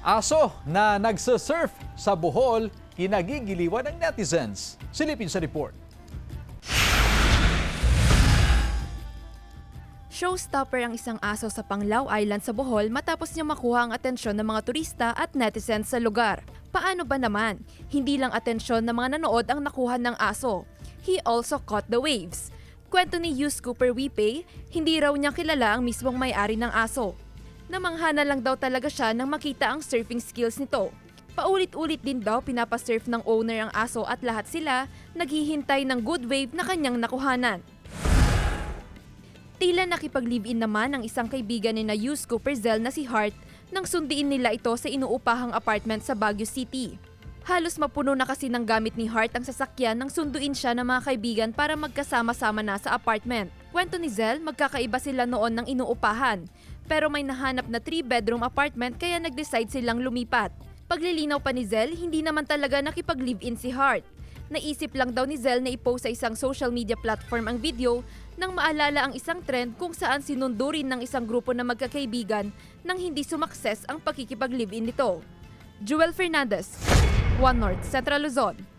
Aso na nagsusurf sa Bohol, kinagigiliwan ng netizens. Silipin sa report. Showstopper ang isang aso sa Panglao Island sa Bohol matapos niya makuha ang atensyon ng mga turista at netizens sa lugar. Paano ba naman? Hindi lang atensyon ng mga nanood ang nakuha ng aso. He also caught the waves. Kwento ni Hugh Cooper Wipe, hindi raw niya kilala ang mismong may-ari ng aso. Namangha na lang daw talaga siya nang makita ang surfing skills nito. Paulit-ulit din daw pinapasurf ng owner ang aso at lahat sila naghihintay ng good wave na kanyang nakuhanan. Tila nakipag-live-in naman ang isang kaibigan ni na Hugh Cooper Zell na si Hart nang sundiin nila ito sa inuupahang apartment sa Baguio City. Halos mapuno na kasi ng gamit ni Hart ang sasakyan nang sunduin siya ng mga kaibigan para magkasama-sama na sa apartment. Kwento ni Zell, magkakaiba sila noon ng inuupahan. Pero may nahanap na 3-bedroom apartment kaya nag-decide silang lumipat. Paglilinaw pa ni Zell, hindi naman talaga nakipag-live-in si Hart. Naisip lang daw ni Zell na i-post sa isang social media platform ang video nang maalala ang isang trend kung saan sinundurin ng isang grupo na magkakaibigan nang hindi sumakses ang pakikipag-live-in nito. Jewel Fernandez, One North, Central Luzon.